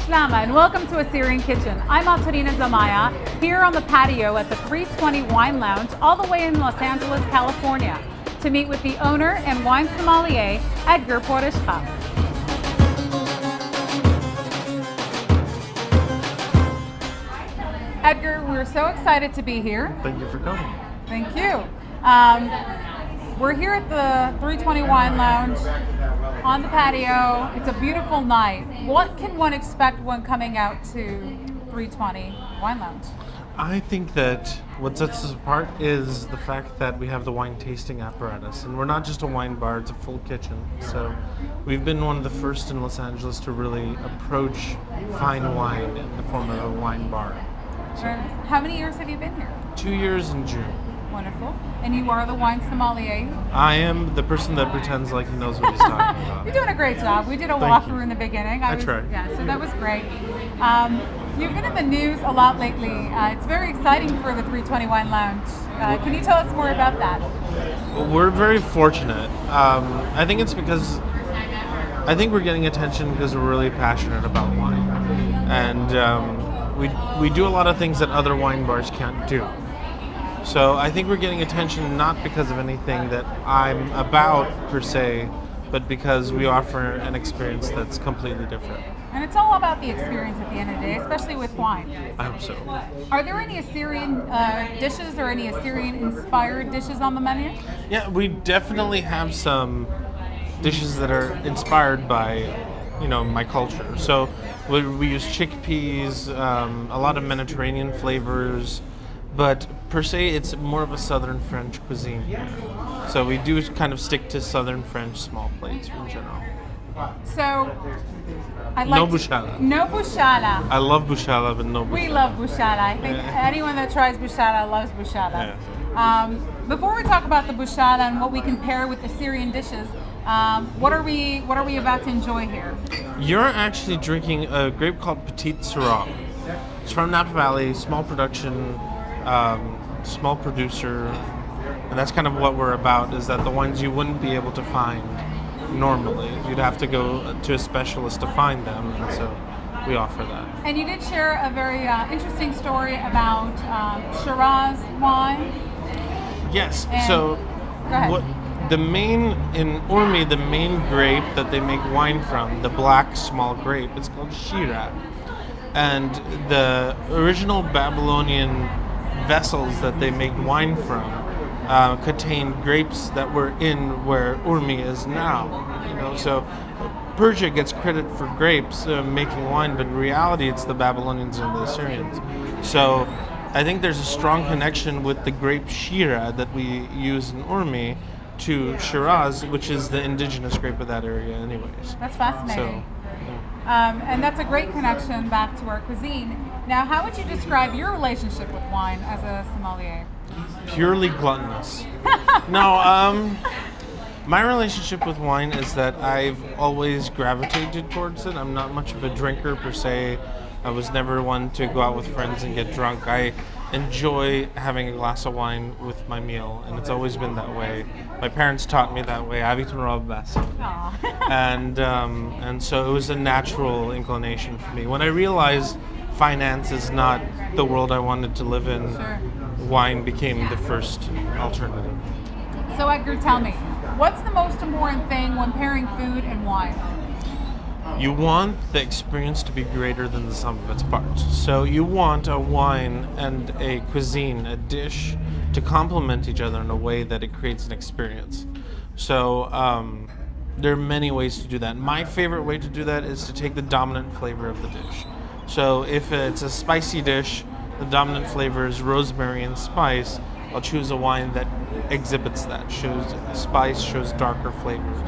Shlama and welcome to Assyrian Kitchen. I'm Antonina Zamaya here on the patio at the 320 Wine Lounge all the way in Los Angeles, California to meet with the owner and wine sommelier Edgar Poureshagh. Edgar, we're so excited to be here. Thank you for coming. Thank you. We're here at the 320 Wine Lounge on the patio. It's a beautiful night. What can one expect when coming out to 320 Wine Lounge? I think that what sets us apart is the fact that we have the wine tasting apparatus. And we're not just a wine bar, it's a full kitchen. So we've been one of the first in Los Angeles to really approach fine wine in the form of a wine bar. So, How many years have you been here? 2 years in June. Wonderful. And you are the wine sommelier? I am the person that pretends like he knows what he's talking about. You're doing a great job. We did a Thank walkthrough you. in the beginning. I tried. Yeah, so that was great. You've been in the news a lot lately. It's very exciting for the 320 Wine Lounge. Can you tell us more about that? We're very fortunate. I think it's because we're getting attention because we're really passionate about wine. And we do a lot of things that other wine bars can't do. So I think we're getting attention not because of anything that I'm about per se, but because we offer an experience that's completely different. And it's all about the experience at the end of the day, especially with wine. I hope so. Are there any Assyrian dishes or any Assyrian-inspired dishes on the menu? Yeah, we definitely have some dishes that are inspired by, my culture. So we use chickpeas, a lot of Mediterranean flavors, but per se it's more of a Southern French cuisine here. So we do kind of stick to Southern French small plates in general. So, No bouchada. No bouchada. I love bouchada, but no bouchada. We love bouchada. I think anyone that tries bouchada loves bouchada. Before we talk about the bouchada and what we can pair with Assyrian dishes, what are we about to enjoy here? You're actually drinking a grape called Petite Syrah. It's from Napa Valley, small production, small producer, and that's kind of what we're about, is that the wines you wouldn't be able to find normally. You'd have to go to a specialist to find them, and so we offer that. And you did share a very interesting story about Shiraz wine. Yes, And so go ahead. in Urmi, the main grape that they make wine from, the black small grape, it's called Shiraz. And the original Babylonian vessels that they make wine from contained grapes that were in where Urmi is now. So Persia gets credit for grapes making wine, but in reality it's the Babylonians and the Assyrians. So I think there's a strong connection with the grape Shiraz that we use in Urmi to Shiraz, which is the indigenous grape of that area anyways. That's fascinating. So, And that's a great connection back to our cuisine. Now, how would you describe your relationship with wine as a sommelier? purely gluttonous. No, my relationship with wine is that I've always gravitated towards it. I'm not much of a drinker per se. I was never one to go out with friends and get drunk. I enjoy having a glass of wine with my meal, and it's always been that way. My parents taught me that way. And so it was a natural inclination for me. When I realized finance is not the world I wanted to live in, Sure. wine became the first alternative. So Edgar, tell me, what's the most important thing when pairing food and wine? You want the experience to be greater than the sum of its parts. So you want a wine and a cuisine, a dish, to complement each other in a way that it creates an experience. So there are many ways to do that. My favorite way to do that is to take the dominant flavor of the dish. So if it's a spicy dish, the dominant flavor is rosemary and spice. I'll choose a wine that exhibits that, shows spice, shows darker flavors.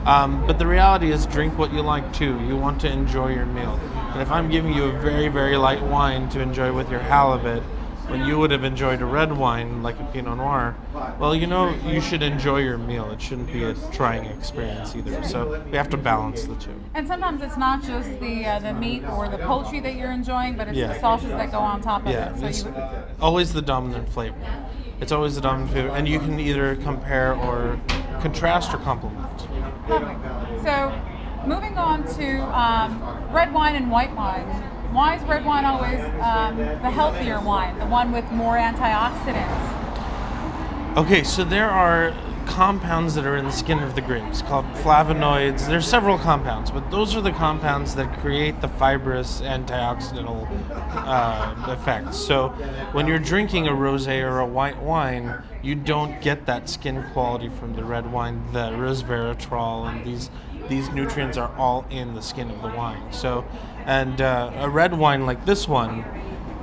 But the reality is, drink what you like too. You want to enjoy your meal. And if I'm giving you a very, very light wine to enjoy with your halibut, when you would have enjoyed a red wine like a Pinot Noir, well, you should enjoy your meal. It shouldn't be a trying experience either. So we have to balance the two. And sometimes it's not just the meat or the poultry that you're enjoying, but it's Yeah. the sauces that go on top of Yeah, it. it's always the dominant flavor. It's always the dominant flavor, and you can either compare or contrast or complement. Lovely. So Moving on to red wine and white wine. Why is red wine always the healthier wine, the one with more antioxidants? Okay, so there are compounds that are in the skin of the grapes called flavonoids. There's several compounds, but those are the compounds that create the fibrous antioxidant effects. So when you're drinking a rosé or a white wine, you don't get that skin quality from the red wine. The resveratrol and these nutrients are all in the skin of the wine. So, and a red wine like this one,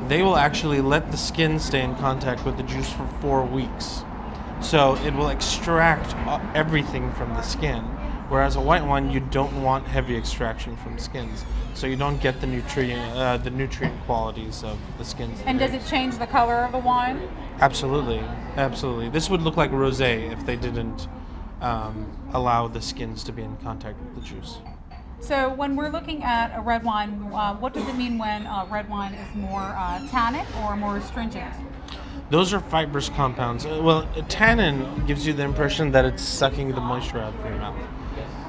they will actually let the skin stay in contact with the juice for 4 weeks. So it will extract everything from the skin. Whereas a white wine, you don't want heavy extraction from skins. So you don't get the nutrient qualities of the skins. And does it change the color of a wine? Absolutely, absolutely. This would look like rosé if they didn't allow the skins to be in contact with the juice. So when we're looking at a red wine, what does it mean when red wine is more tannic or more astringent? Those are fibrous compounds. Well, tannin gives you the impression that it's sucking the moisture out of your mouth.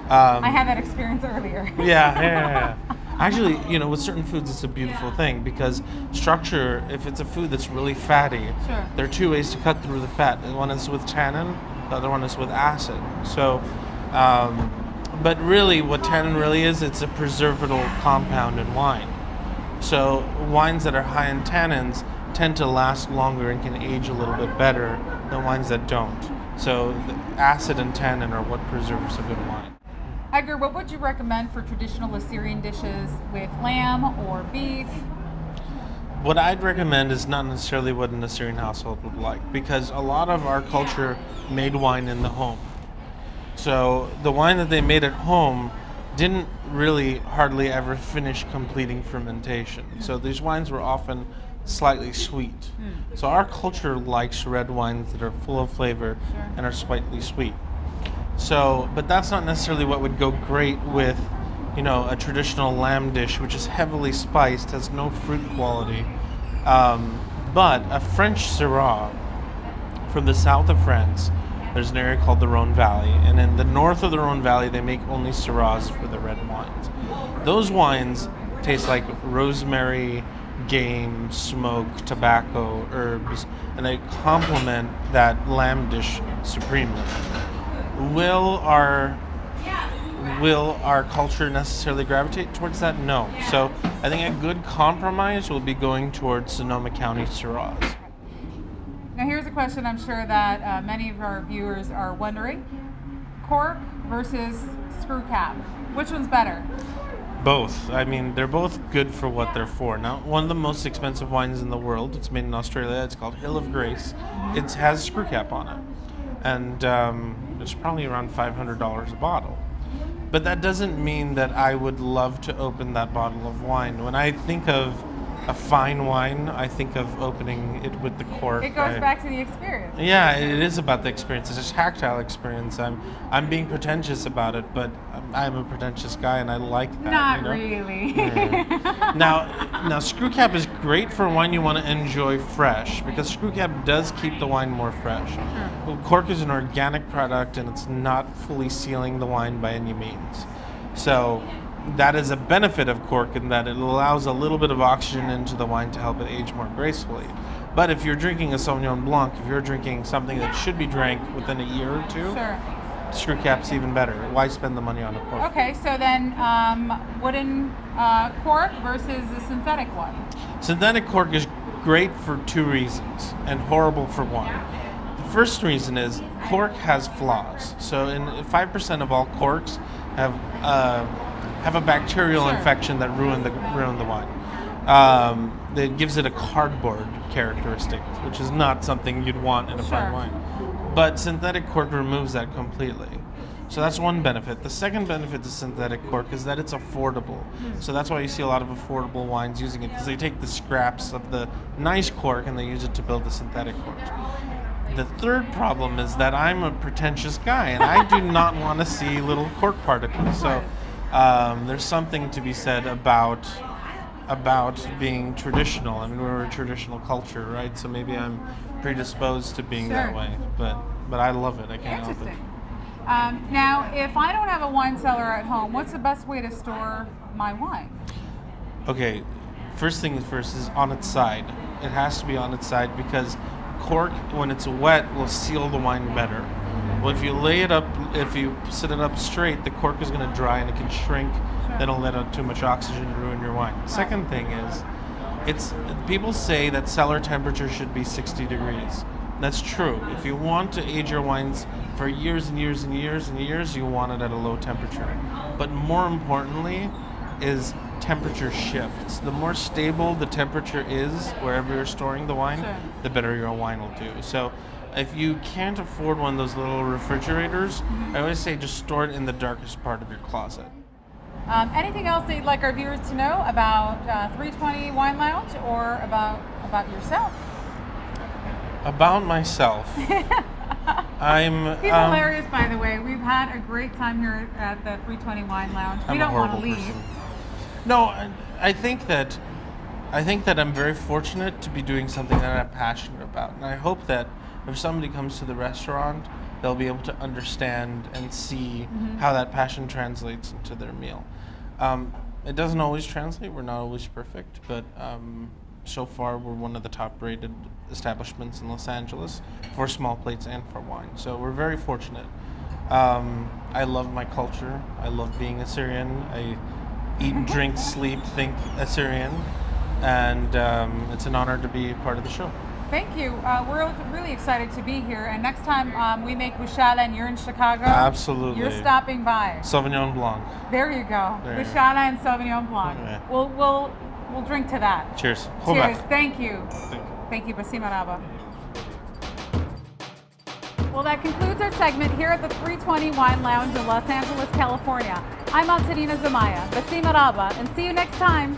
I had that experience earlier. Yeah. Actually, with certain foods, it's a beautiful thing because structure, if it's a food that's really fatty, Sure. there are two ways to cut through the fat. One is with tannin, the other one is with acid. So, but really what tannin really is, it's a preservative compound in wine. So wines that are high in tannins tend to last longer and can age a little bit better than wines that don't. So the acid and tannin are what preserves a good wine. Edgar, what would you recommend for traditional Assyrian dishes with lamb or beef? What I'd recommend is not necessarily what an Assyrian household would like, because a lot of our culture made wine in the home. So the wine that they made at home didn't really hardly ever finish completing fermentation. So these wines were often slightly sweet. So our culture likes red wines that are full of flavor and are slightly sweet. So, but that's not necessarily what would go great with, a traditional lamb dish, which is heavily spiced, has no fruit quality. But a French Syrah from the south of France, there's an area called the Rhone Valley, and in the north of the Rhone Valley, they make only Syrahs for the red wines. Those wines taste like rosemary, game, smoke, tobacco, herbs, and they complement that lamb dish supremely. Will our culture necessarily gravitate towards that? No. So I think a good compromise will be going towards Sonoma County Syrahs. Now here's a question I'm sure that many of our viewers are wondering. Cork versus screw cap. Which one's better? Both. I mean, they're both good for what they're for. Now, one of the most expensive wines in the world, it's made in Australia, it's called Hill of Grace. It has screw cap on it. And it's probably around $500 a bottle. But that doesn't mean that I would love to open that bottle of wine. When I think of a fine wine, I think of opening it with the cork. It goes back to the experience. Yeah, it is about the experience. It's a tactile experience. I'm being pretentious about it, but I'm a pretentious guy, and I like that. Not really. Yeah. Now, screw cap is great for wine you want to enjoy fresh, because screw cap does keep the wine more fresh. Well, cork is an organic product, and it's not fully sealing the wine by any means. So that is a benefit of cork in that it allows a little bit of oxygen into the wine to help it age more gracefully. But if you're drinking a Sauvignon Blanc, if you're drinking something that should be drank within a year or two, screw cap's even better. Why spend the money on a cork? Okay, so then wooden cork versus the synthetic one. Synthetic cork is great for two reasons and horrible for one. The first reason is cork has flaws. So in 5% of all corks have a bacterial infection that ruin the wine. That gives it a cardboard characteristic, which is not something you'd want in a fine wine. But synthetic cork removes that completely. So that's one benefit. The second benefit to synthetic cork is that it's affordable. So that's why you see a lot of affordable wines using it, because they take the scraps of the nice cork and they use it to build the synthetic cork. The third problem is that I'm a pretentious guy and I do not want to see little cork particles. So there's something to be said about being traditional. I mean, we're a traditional culture, right? So maybe I'm predisposed to being that way, but I love it. I can't help it. Now, if I don't have a wine cellar at home, what's the best way to store my wine? Okay, first thing first is on its side. It has to be on its side because cork, when it's wet, will seal the wine better. Well, if you lay it up, if you sit it up straight, the cork is going to dry and it can shrink. Sure. That'll let out too much oxygen and ruin your wine. Second thing is, people say that cellar temperature should be 60 degrees. That's true. If you want to age your wines for years and years and years and years, you want it at a low temperature. But more importantly is temperature shifts. The more stable the temperature is wherever you're storing the wine, Sure. the better your wine will do. So if you can't afford one of those little refrigerators, I always say just store it in the darkest part of your closet. Anything else that you'd like our viewers to know about 320 Wine Lounge or about yourself? About myself, I'm... He's hilarious, by the way. We've had a great time here at the 320 Wine Lounge. We I'm don't a want to horrible leave. person. No, I think that I'm very fortunate to be doing something that I'm passionate about, and I hope that if somebody comes to the restaurant, they'll be able to understand and see how that passion translates into their meal. It doesn't always translate. We're not always perfect, but so far we're one of the top-rated establishments in Los Angeles for small plates and for wine. So we're very fortunate. I love my culture. I love being Assyrian. I eat, drink, sleep, think Assyrian, and it's an honor to be part of the show. Thank you. We're really excited to be here. And next time we make bushada and you're in Chicago, Absolutely. you're stopping by. Sauvignon Blanc. There you go. There you go. Bushada and Sauvignon Blanc. Okay. We'll drink to that. Cheers. Cheers. Thank you. Thank you. Thank you, Basima Raba. Well, that concludes our segment here at the 320 Wine Lounge in Los Angeles, California. I'm Antonina Zamaya, Basima Raba, and see you next time.